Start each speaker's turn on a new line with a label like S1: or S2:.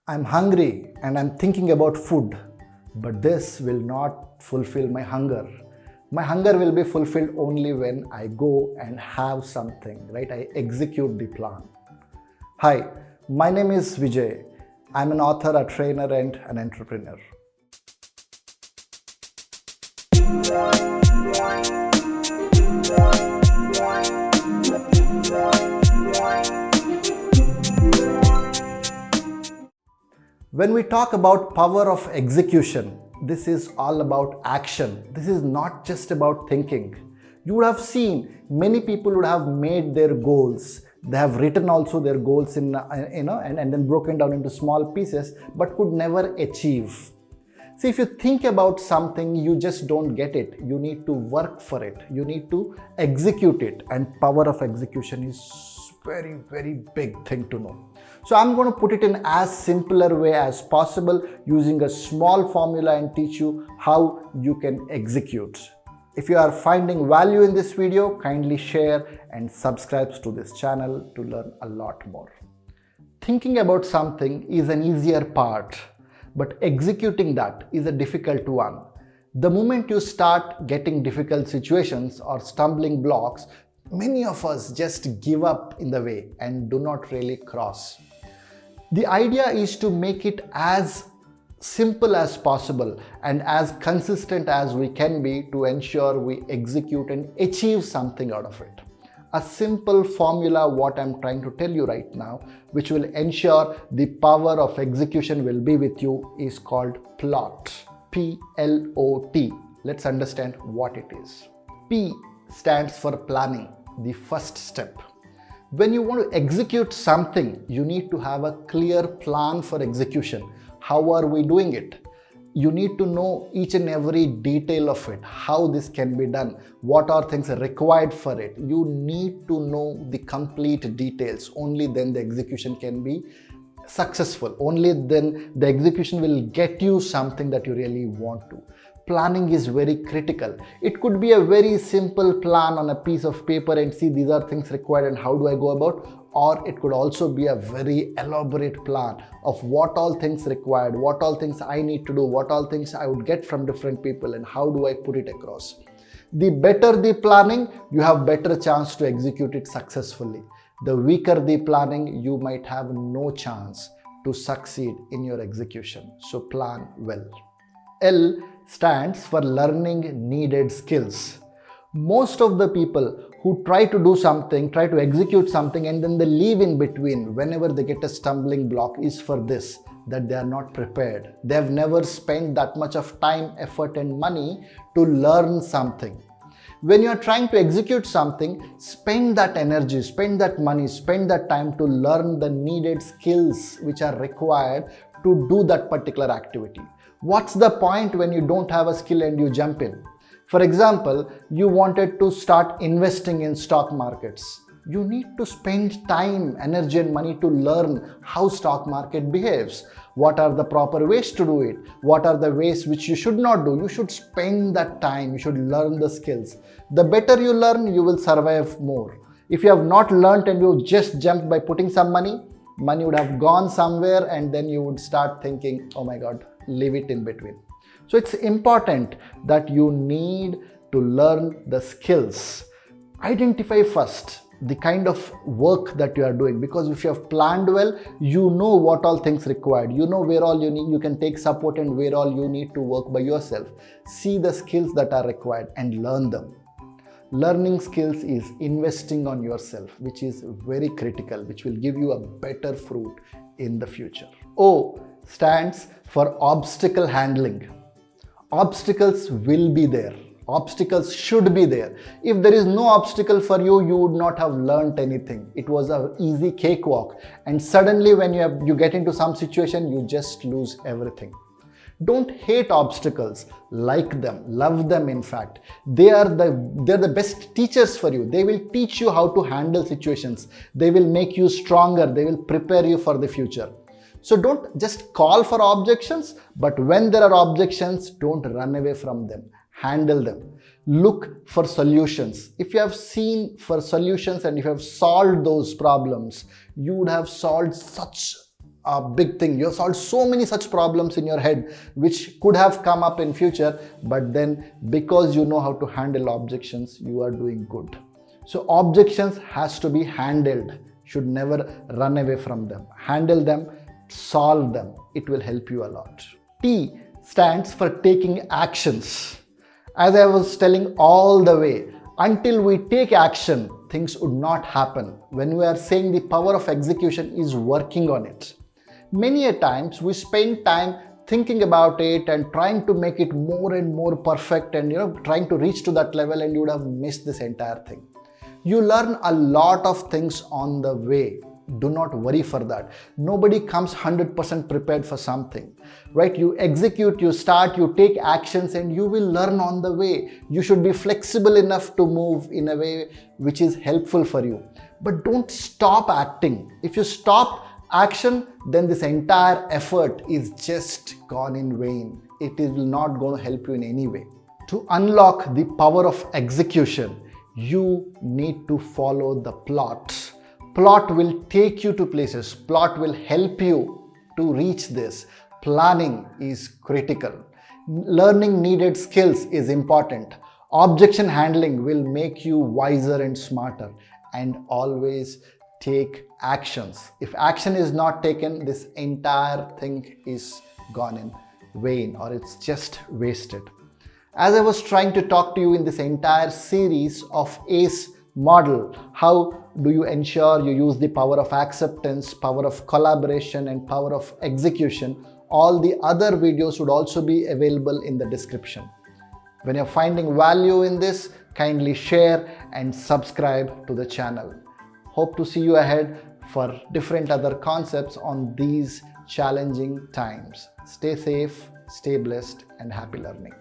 S1: I'm hungry and I'm thinking about food, but this will not fulfill my hunger. My hunger will be fulfilled only when I go and have something, right? I execute the plan. Hi, my name is Vijay. I'm an author, a trainer, and an entrepreneur. When we talk about power of execution, this is all about action. This is not just about thinking. You would have seen many people would have made their goals. They have written also their goals and then broken down into small pieces, but could never achieve. See, if you think about something, you just don't get it. You need to work for it. You need to execute it. And power of execution is very, very big thing to know. So I'm going to put it in as simpler way as possible using a small formula and teach you how you can execute. If you are finding value in this video, kindly share and subscribe to this channel to learn a lot more. Thinking about something is an easier part, but executing that is a difficult one. The moment you start getting difficult situations or stumbling blocks, many of us just give up in the way and do not really cross. The idea is to make it as simple as possible and as consistent as we can be to ensure we execute and achieve something out of it. A simple formula, what I'm trying to tell you right now, which will ensure the power of execution will be with you, is called PLOT. P-L-O-T. Let's understand what it is. P stands for planning, the first step. When you want to execute something, you need to have a clear plan for execution. How are we doing it? You need to know each and every detail of it, how this can be done, what are things required for it. You need to know the complete details. Only then the execution can be successful. Only then the execution will get you something that you really want to. Planning is very critical. It could be a very simple plan on a piece of paper and see these are things required and how do I go about, or it could also be a very elaborate plan of what all things required, what all things I need to do, what all things I would get from different people and how do I put it across. The better the planning, you have better chance to execute it successfully. The weaker the planning, you might have no chance to succeed in your execution. So plan well. L stands for learning needed skills. Most of the people who try to do something, try to execute something and then they leave in between whenever they get a stumbling block is for this, that they are not prepared. They have never spent that much of time, effort and money to learn something. When you are trying to execute something, spend that energy, spend that money, spend that time to learn the needed skills which are required to do that particular activity. What's the point when you don't have a skill and you jump in? For example, you wanted to start investing in stock markets. You need to spend time, energy and money to learn how stock market behaves. What are the proper ways to do it? What are the ways which you should not do? You should spend that time. You should learn the skills. The better you learn, you will survive more. If you have not learned and you just jumped by putting some money would have gone somewhere and then you would start thinking, oh my God, leave it in between. So it's important that you need to learn the skills. Identify first the kind of work that you are doing, because if you have planned well, you know what all things required. You know where all you need, you can take support and where all you need to work by yourself. See the skills that are required and learn them. Learning skills is investing on yourself, which is very critical, which will give you a better fruit in the future. O stands for obstacle handling. Obstacles will be there. Obstacles should be there. If there is no obstacle for you, you would not have learned anything. It was an easy cakewalk. And suddenly when you get into some situation, you just lose everything. Don't hate obstacles, like them, love them in fact. They're the best teachers for you. They will teach you how to handle situations. They will make you stronger. They will prepare you for the future. So don't just call for objections, but when there are objections, don't run away from them. Handle them. Look for solutions. If you have seen for solutions and if you have solved those problems, you would have solved such a big thing. You have solved so many such problems in your head which could have come up in future, but then because you know how to handle objections, you are doing good. So objections has to be handled, should never run away from them. Handle them, solve them. It will help you a lot. T stands for taking actions. As I was telling all the way, until we take action, things would not happen. When we are saying the power of execution is working on it. Many a times we spend time thinking about it and trying to make it more and more perfect and trying to reach to that level, and you would have missed this entire thing. You learn a lot of things on the way. Do not worry for that. Nobody comes 100% prepared for something, right? You execute, you start, you take actions, and you will learn on the way. You should be flexible enough to move in a way which is helpful for you. But don't stop acting. If you stop action, then this entire effort is just gone in vain. It is not going to help you in any way. To unlock the power of execution, you need to follow the plot. Plot will take you to places. Plot will help you to reach this. Planning is critical. Learning needed skills is important. Objection handling will make you wiser and smarter. And always take actions. If action is not taken, this entire thing is gone in vain, or it's just wasted. As I was trying to talk to you in this entire series of ACE model, how do you ensure you use the power of acceptance, power of collaboration, and power of execution? All the other videos would also be available in the description. When you're finding value in this, kindly share and subscribe to the channel. Hope to see you ahead for different other concepts on these challenging times. Stay safe, stay blessed, and happy learning.